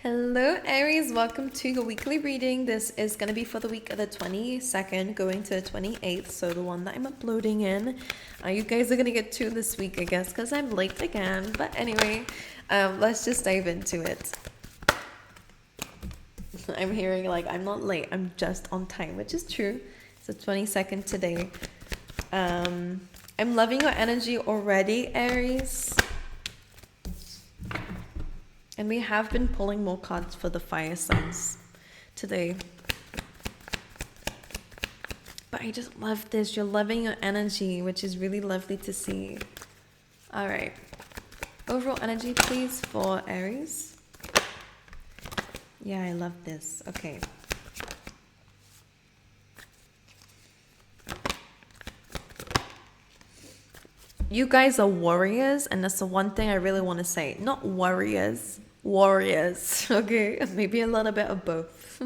Hello Aries, welcome to your weekly reading. This is going to be for the week of the 22nd going to the 28th, so the one that I'm uploading in. You guys are going to get two this week, I guess, because I'm late again. But anyway, let's just dive into it. I'm hearing like I'm not late, I'm just on time, which is true. It's the 22nd today. I'm loving your energy already, Aries. And we have been pulling more cards for the fire signs today. But I just love this. You're loving your energy, which is really lovely to see. All right. Overall energy, please, for Aries. Yeah, I love this. Okay. You guys are warriors, and that's the one thing I really want to say. Not warriors. Warriors, okay? Maybe a little bit of both.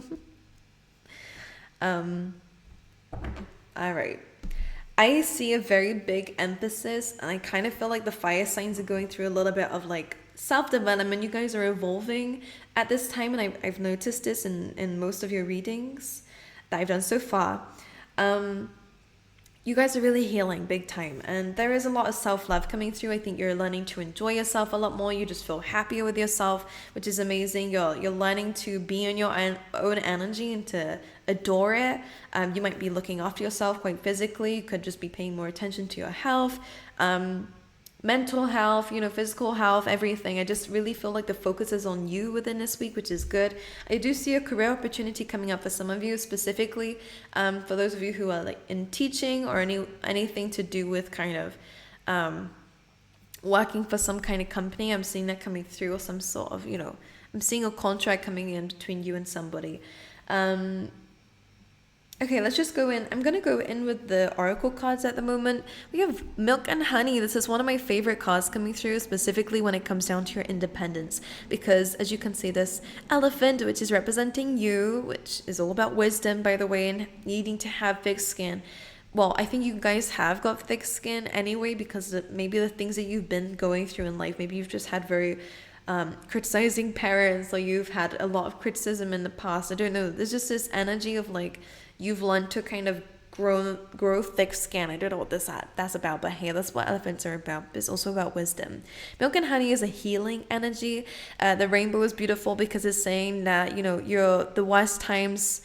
All right. I see a very big emphasis, and I kind of feel like the fire signs are going through a little bit of like self-development. You guys are evolving at this time, and I've noticed this in most of your readings that I've done so far. You guys are really healing big time, and there is a lot of self-love coming through. I think you're learning to enjoy yourself a lot more. You just feel happier with yourself, which is amazing. You're learning to be in your own energy and to adore it. You might be looking after yourself quite physically. You could just be paying more attention to your health, mental health, physical health, everything. I just really feel like the focus is on you within this week, which is good. I do see a career opportunity coming up for some of you, specifically for those of you who are like in teaching or anything to do with kind of working for some kind of company. I'm seeing that coming through, or some sort of, I'm seeing a contract coming in between you and somebody. Okay, let's just go in. I'm going to go in with the oracle cards at the moment. We have milk and honey. This is one of my favorite cards coming through, specifically when it comes down to your independence. Because as you can see, this elephant, which is representing you, which is all about wisdom, by the way, and needing to have thick skin. Well, I think you guys have got thick skin anyway, because maybe the things that you've been going through in life, maybe you've just had very criticizing parents, or you've had a lot of criticism in the past. I don't know. There's just this energy of like, you've learned to kind of grow thick skin. I don't know what that's about, but hey, that's what elephants are about. It's also about wisdom. Milk and honey is a healing energy. The rainbow is beautiful because it's saying that, the worst times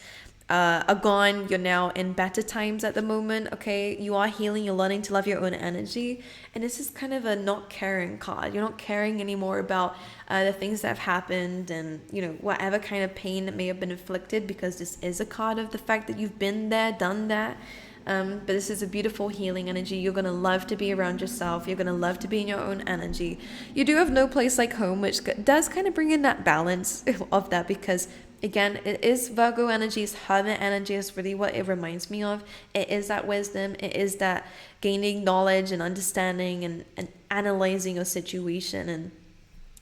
are gone. You're now in better times at the moment. Okay, you are healing. You're learning to love your own energy, and this is kind of a not caring card. You're not caring anymore about the things that have happened, and whatever kind of pain that may have been inflicted, because this is a card of the fact that you've been there, done that. But this is a beautiful healing energy. You're going to love to be around yourself. You're going to love to be in your own energy. You do have no place like home, which does kind of bring in that balance of that, because again, it is Virgo energies, hermit energy is really what it reminds me of. It is that wisdom. It is that gaining knowledge and understanding and analyzing your situation. And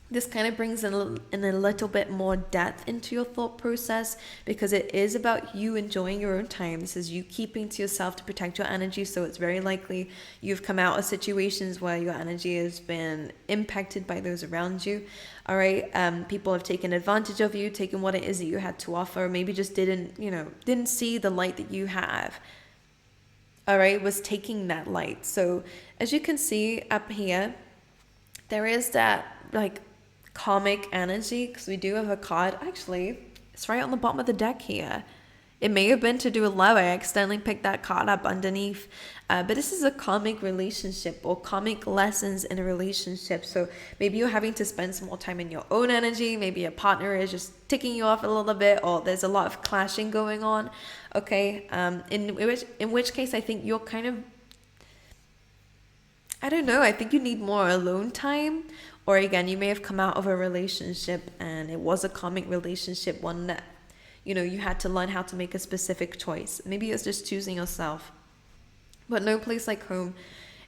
this kind of brings in a little bit more depth into your thought process, because it is about you enjoying your own time. This is you keeping to yourself to protect your energy. So it's very likely you've come out of situations where your energy has been impacted by those around you. All right. People have taken advantage of you, taken what it is that you had to offer, maybe just didn't see the light that you have. All right. Was taking that light. So as you can see up here, there is that like karmic energy, because we do have a card. Actually, it's right on the bottom of the deck here. It may have been to do with love. I accidentally picked that card up underneath. But this is a karmic relationship, or karmic lessons in a relationship. So maybe you're having to spend some more time in your own energy. Maybe your partner is just ticking you off a little bit, or there's a lot of clashing going on. Okay. In which case, I think you're kind of, I don't know. I think you need more alone time. Or again, you may have come out of a relationship and it was a karmic relationship, one that, you had to learn how to make a specific choice. Maybe it's just choosing yourself. But no place like home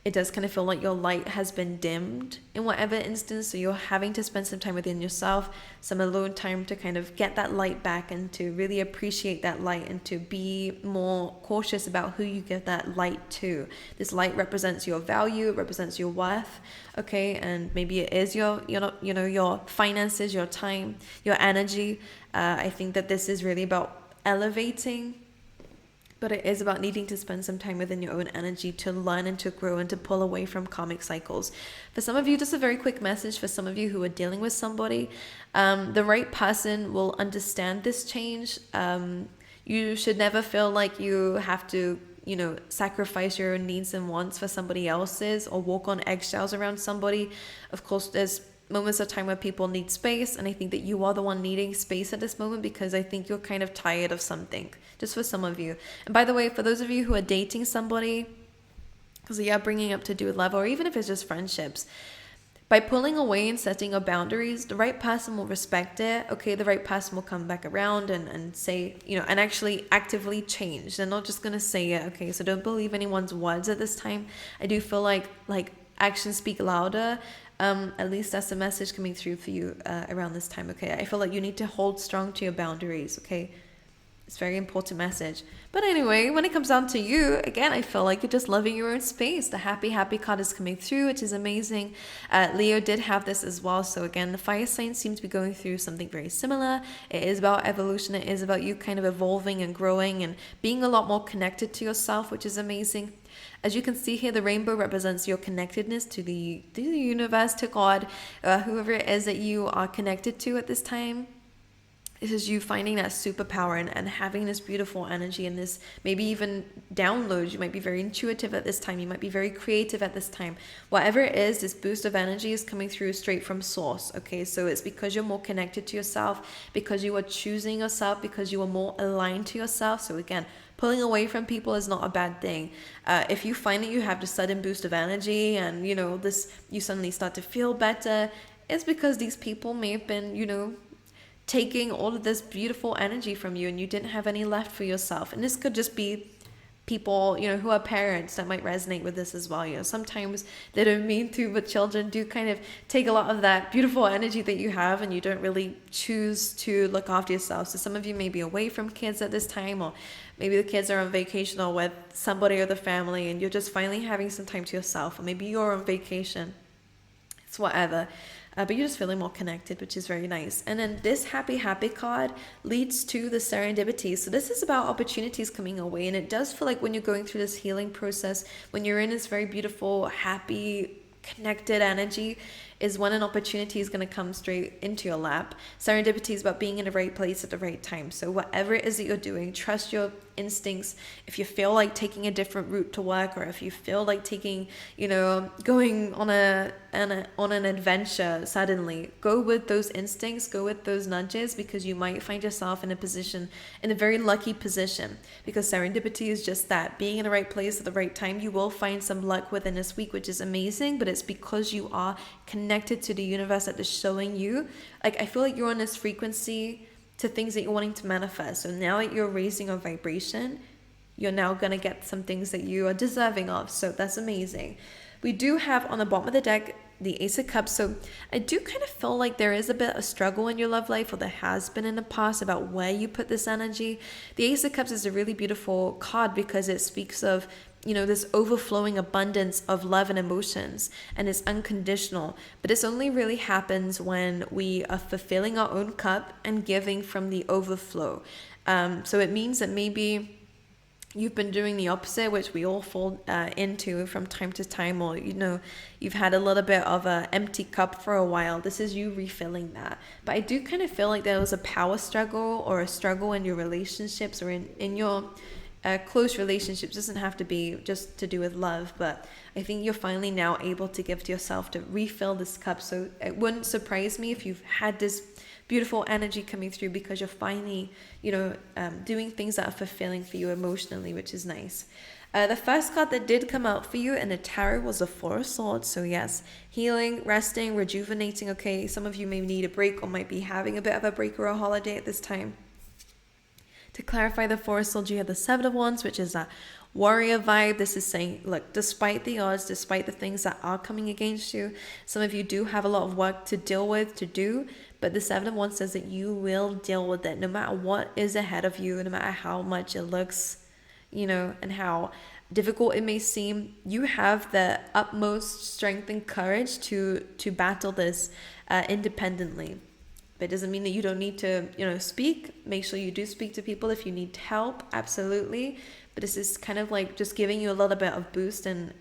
it does kind of feel like your light has been dimmed in whatever instance. So you're having to spend some time within yourself, some alone time to kind of get that light back and to really appreciate that light and to be more cautious about who you give that light to. This light represents your value, it represents your worth, okay? And maybe it is your finances, your time, your energy. I think that this is really about elevating, but it is about needing to spend some time within your own energy to learn and to grow and to pull away from karmic cycles. For some of you, just a very quick message for some of you who are dealing with somebody, the right person will understand this change. You should never feel like you have to, sacrifice your own needs and wants for somebody else's or walk on eggshells around somebody. Of course, there's moments of time where people need space, and I think that you are the one needing space at this moment because I think you're kind of tired of something, just for some of you. And by the way, for those of you who are dating somebody, because bringing up to do with love, or even if it's just friendships, by pulling away and setting your boundaries, the right person will respect it, okay? The right person will come back around and say, and actually actively change. They're not just going to say it, okay? So don't believe anyone's words at this time. I do feel like actions speak louder. At least that's the message coming through for you around this time, okay? I feel like you need to hold strong to your boundaries, okay? It's a very important message. But anyway, when it comes down to you, again, I feel like you're just loving your own space. The happy card is coming through, which is amazing. Leo did have this as well. So again, the fire signs seem to be going through something very similar. It is about evolution. It is about you kind of evolving and growing and being a lot more connected to yourself, which is amazing. As you can see here, the rainbow represents your connectedness to the universe, to God, whoever it is that you are connected to at this time. This is you finding that superpower and having this beautiful energy and this maybe even downloads. You might be very intuitive at this time. You might be very creative at this time. Whatever it is, this boost of energy is coming through straight from source. Okay, so it's because you're more connected to yourself, because you are choosing yourself, because you are more aligned to yourself. So again, pulling away from people is not a bad thing. If you find that you have this sudden boost of energy and you suddenly start to feel better, it's because these people may have been taking all of this beautiful energy from you and you didn't have any left for yourself. And this could just be people who are parents that might resonate with this as well. Sometimes they don't mean to, but children do kind of take a lot of that beautiful energy that you have and you don't really choose to look after yourself. So some of you may be away from kids at this time, or maybe the kids are on vacation or with somebody or the family and you're just finally having some time to yourself, or maybe you're on vacation. It's whatever. But you're just feeling more connected, which is very nice. And then this happy card leads to the serendipity. So this is about opportunities coming away. And it does feel like when you're going through this healing process, when you're in this very beautiful, happy, connected energy, is when an opportunity is going to come straight into your lap. Serendipity is about being in the right place at the right time. So whatever it is that you're doing, trust your instincts. If you feel like taking a different route to work, or if you feel like taking, going on an adventure suddenly, go with those instincts, go with those nudges, because you might find yourself in a very lucky position, because serendipity is just that, being in the right place at the right time. You will find some luck within this week, which is amazing, but it's because you are connected to the universe that is showing you. I feel like you're on this frequency to things that you're wanting to manifest. So now that you're raising your vibration, you're now going to get some things that you are deserving of. So that's amazing. We do have on the bottom of the deck the Ace of Cups. So I do kind of feel like there is a bit of struggle in your love life, or there has been in the past, about where you put this energy. The Ace of Cups is a really beautiful card because it speaks of this overflowing abundance of love and emotions, and it's unconditional. But this only really happens when we are fulfilling our own cup and giving from the overflow. So it means that maybe you've been doing the opposite, which we all fall into from time to time, or you've had a little bit of an empty cup for a while. This is you refilling that. But I do kind of feel like there was a power struggle or a struggle in your relationships, or in your close relationships. Doesn't have to be just to do with love, but I think you're finally now able to give to yourself to refill this cup. So it wouldn't surprise me if you've had this beautiful energy coming through, because you're finally doing things that are fulfilling for you emotionally, which is nice. The first card that did come out for you in the tarot was the Four of Swords. So yes, healing, resting, rejuvenating. Okay, some of you may need a break or might be having a bit of a break or a holiday at this time. To clarify the Four of Swords, you have the Seven of Wands, which is that warrior vibe. This is saying, look, despite the odds, despite the things that are coming against you, some of you do have a lot of work to deal with, to do, but the Seven of Wands says that you will deal with it no matter what is ahead of you, no matter how much it looks, and how difficult it may seem. You have the utmost strength and courage to battle this independently. But it doesn't mean that you don't need to, speak. Make sure you do speak to people if you need help, absolutely. But this is kind of like just giving you a little bit of boost and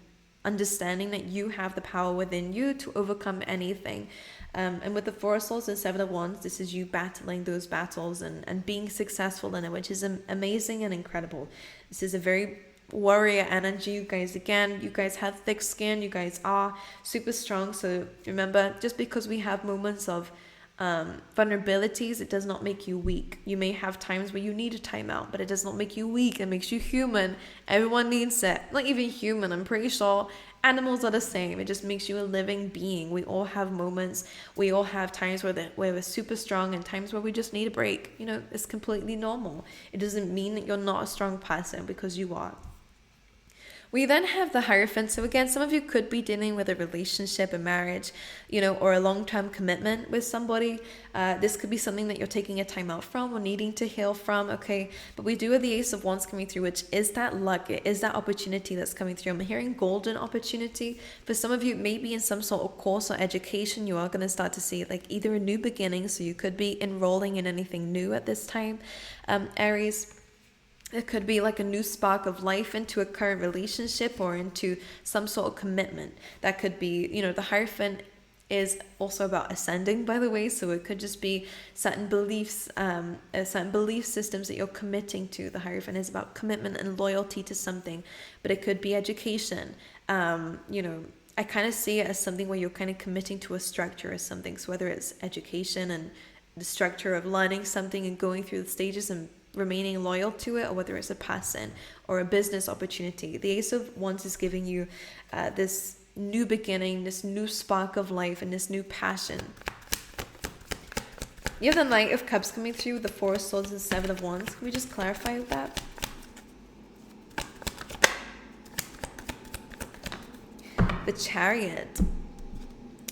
understanding that you have the power within you to overcome anything. And with the Four of Swords and Seven of Wands, this is you battling those battles and being successful in it, which is amazing and incredible. This is a very warrior energy. You guys have thick skin. You guys are super strong. So remember, just because we have moments of vulnerabilities, it does not make you weak. You may have times where you need a timeout, but it does not make you weak. It makes you human. Everyone needs it. Not even human, I'm pretty sure animals are the same. It just makes you a living being. We all have moments. We all have times where we're super strong and times where we just need a break. It's completely normal. It doesn't mean that you're not a strong person, because you are. We then have the Hierophant. So again, some of you could be dealing with a relationship, a marriage, or a long-term commitment with somebody. This could be something that you're taking a time out from or needing to heal from, okay? But we do have the Ace of Wands coming through, which is that luck. It is that opportunity that's coming through. I'm hearing golden opportunity. For some of you, maybe in some sort of course or education, you are going to start to see like either a new beginning. So you could be enrolling in anything new at this time, Aries. It could be like a new spark of life into a current relationship or into some sort of commitment. That could be, the Hierophant is also about ascending, by the way. So it could just be certain beliefs, certain belief systems that you're committing to. The Hierophant is about commitment and loyalty to something, but it could be education. I kind of see it as something where you're kind of committing to a structure or something. So whether it's education and the structure of learning something and going through the stages and remaining loyal to it, or whether it's a person or a business opportunity. The Ace of Wands is giving you this new beginning, this new spark of life, and this new passion. You have the Knight of Cups coming through, the Four of Swords and Seven of Wands. Can we just clarify that? The Chariot.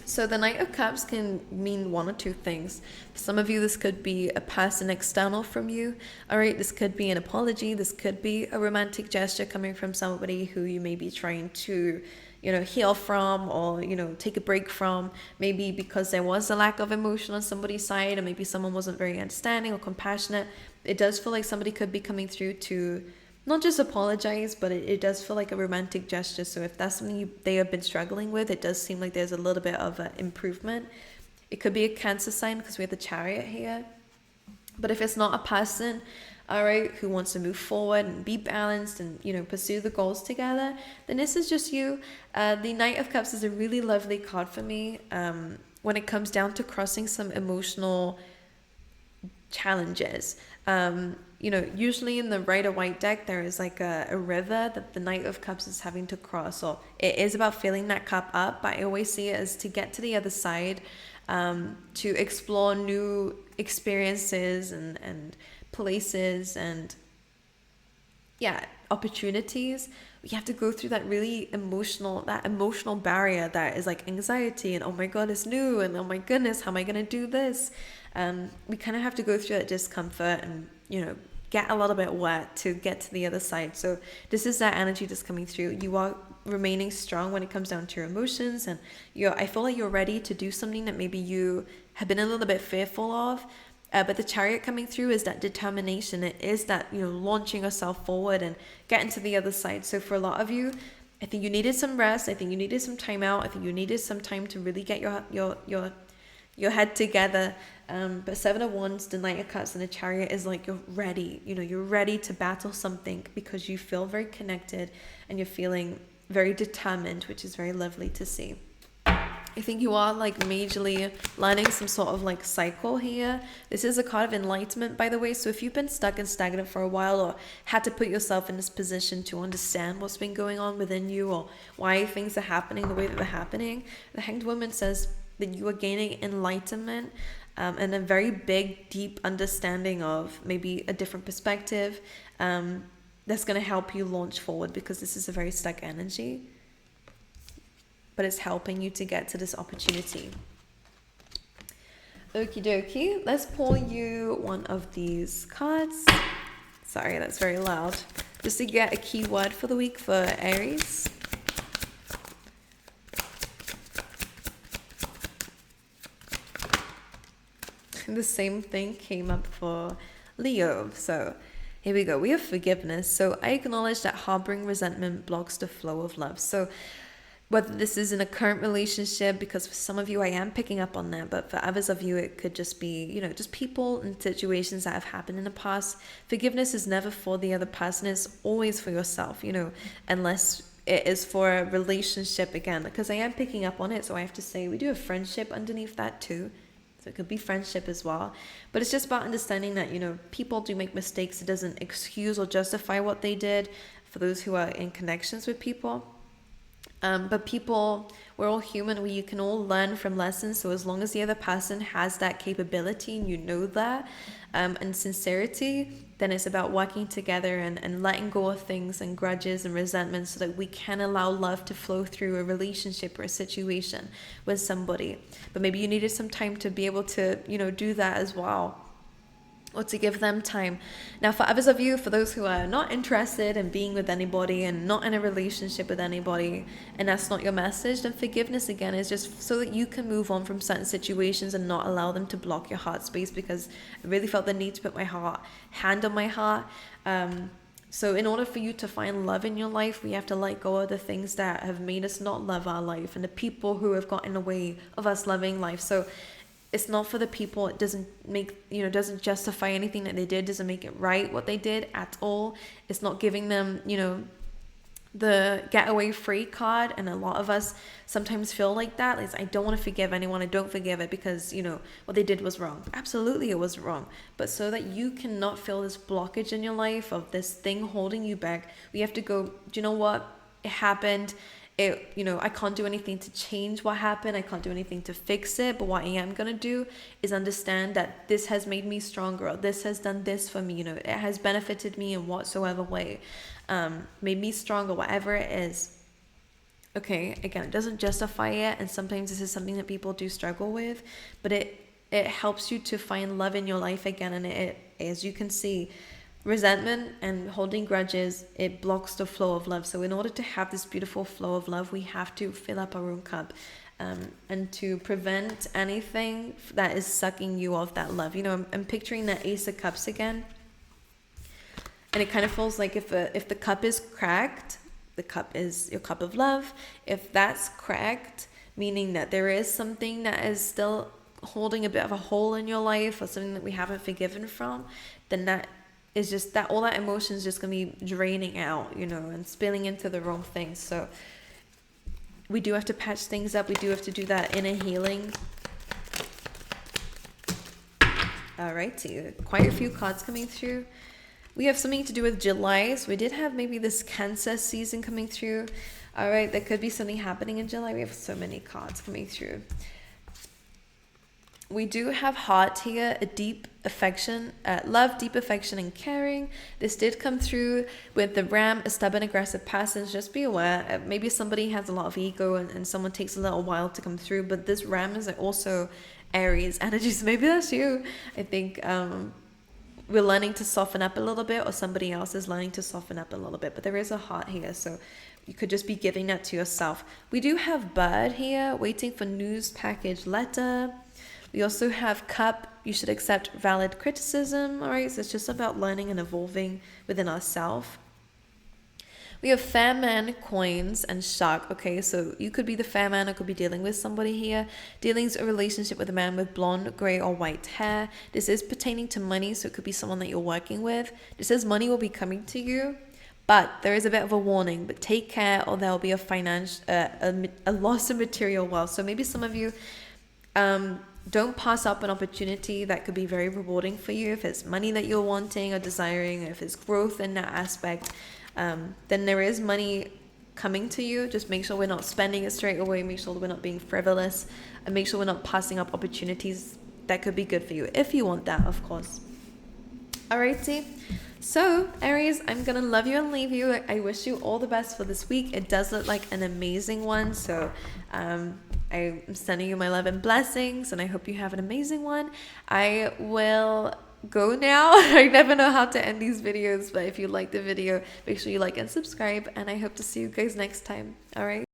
So the Knight of Cups can mean one or two things. For some of you, this could be a person external from you. All right, this could be an apology. This could be a romantic gesture coming from somebody who you may be trying to, heal from or, take a break from. Maybe because there was a lack of emotion on somebody's side, or maybe someone wasn't very understanding or compassionate. It does feel like somebody could be coming through to not just apologize, but it does feel like a romantic gesture. So if that's something they have been struggling with, it does seem like there's a little bit of improvement. It could be a Cancer sign because we have the Chariot here. But if it's not a person, all right, who wants to move forward and be balanced and, pursue the goals together, then this is just you. The Knight of Cups is a really lovely card for me when it comes down to crossing some emotional challenges. Usually in the Rider White deck, there is like a river that the Knight of Cups is having to cross. So it is about filling that cup up, but I always see it as to get to the other side, to explore new experiences and places and opportunities. We have to go through that really emotional barrier that is like anxiety and, oh my God, it's new, and oh my goodness, how am I going to do this? We kind of have to go through that discomfort and, get a little bit wet to get to the other side. So this is that energy that's coming through. You are remaining strong when it comes down to your emotions, and I feel like you're ready to do something that maybe you have been a little bit fearful of. But the Chariot coming through is that determination. It is that, launching yourself forward and getting to the other side. So for a lot of you, I think you needed some rest. I think you needed some time out. I think you needed some time to really get your head together. But Seven of Wands, the Knight of Cups, and the Chariot is like you're ready. You're ready to battle something because you feel very connected and you're feeling very determined, which is very lovely to see. I think you are like majorly learning some sort of like cycle here. This is a card of enlightenment, by the way. So if you've been stuck and stagnant for a while, or had to put yourself in this position to understand what's been going on within you, or why things are happening the way that they're happening, the Hanged Woman says that you are gaining enlightenment. and a very big, deep understanding of maybe a different perspective that's going to help you launch forward, because this is a very stuck energy, but it's helping you to get to this opportunity. Okie dokie, let's pull you one of these cards. Sorry, that's very loud. Just to get a keyword for the week for Aries. The same thing came up for Leo. So here we go. We have forgiveness. So I acknowledge that harboring resentment blocks the flow of love. So whether this is in a current relationship, because for some of you I am picking up on that, but for others of you it could just be, you know, just people and situations that have happened in the past. Forgiveness is never for the other person, it's always for yourself, you know, unless it is for a relationship again, because I am picking up on it. So I have to say we do have friendship underneath that too. So it could be friendship as well. But it's just about understanding that, you know, people do make mistakes. It doesn't excuse or justify what they did for those who are in connections with people. But people, we're all human. You can all learn from lessons. So as long as the other person has that capability and you know that, and sincerity, then it's about working together and letting go of things and grudges and resentments so that we can allow love to flow through a relationship or a situation with somebody. But maybe you needed some time to be able to, you know, do that as well, or to give them time. Now, for others of you, for those who are not interested in being with anybody and not in a relationship with anybody, and that's not your message, then forgiveness again is just so that you can move on from certain situations and not allow them to block your heart space, because I really felt the need to put my hand on my heart. So in order for you to find love in your life, we have to let go of the things that have made us not love our life and the people who have gotten in the way of us loving life. So it's not for the people. It doesn't make, you know, doesn't justify anything that they did, doesn't make it right what they did at all. It's not giving them, you know, the getaway free card. And a lot of us sometimes feel like that. Like, I don't want to forgive anyone. I don't forgive it because, you know, what they did was wrong. Absolutely, it was wrong. But so that you cannot feel this blockage in your life of this thing holding you back, we have to go, do you know what? It happened. You know, I can't do anything to change what happened. I can't do anything to fix it. But what I am going to do is understand that this has made me stronger. Or this has done this for me. You know, it has benefited me in whatsoever way. Made me stronger, whatever it is. Okay, again, it doesn't justify it. And sometimes this is something that people do struggle with. But it helps you to find love in your life again. And it, as you can see, resentment and holding grudges, it blocks the flow of love. So in order to have this beautiful flow of love, we have to fill up our own cup, and to prevent anything that is sucking you off that love. You know, I'm picturing that Ace of Cups again, and it kind of feels like if the cup is cracked, the cup is your cup of love. If that's cracked, meaning that there is something that is still holding a bit of a hole in your life, or something that we haven't forgiven from, then that is just that all that emotion is just going to be draining out, you know, and spilling into the wrong things. So we do have to patch things up. We do have to do that inner healing. All right, so quite a few cards coming through. We have something to do with July. So we did have maybe this Cancer season coming through. All right, there could be something happening in July. We have so many cards coming through. We do have heart here, a deep affection, love, deep affection and caring. This did come through with the Ram, a stubborn, aggressive person. Just be aware, maybe somebody has a lot of ego and someone takes a little while to come through, but this Ram is also Aries energy, so maybe that's you. I think we're learning to soften up a little bit, or somebody else is learning to soften up a little bit, but there is a heart here, so you could just be giving that to yourself. We do have Bird here, waiting for news package letter. We also have Cup, you should accept valid criticism. All right, so it's just about learning and evolving within ourselves. We have Fair Man, Coins, and Shark. Okay, so you could be the fair man or could be dealing with somebody here. Dealing's a relationship with a man with blonde, grey, or white hair. This is pertaining to money, so it could be someone that you're working with. This says money will be coming to you, but there is a bit of a warning. But take care, or there will be a loss of material wealth. So maybe some of you don't pass up an opportunity that could be very rewarding for you. If it's money that you're wanting or desiring, if it's growth in that aspect, then there is money coming to you. Just make sure we're not spending it straight away. Make sure we're not being frivolous, and make sure we're not passing up opportunities that could be good for you, if you want that, of course. Alrighty, so Aries, I'm gonna love you and leave you. I wish you all the best for this week. It does look like an amazing one, so I'm sending you my love and blessings, and I hope you have an amazing one. I will go now. I never know how to end these videos, but if you like the video, make sure you like and subscribe, and I hope to see you guys next time. All right.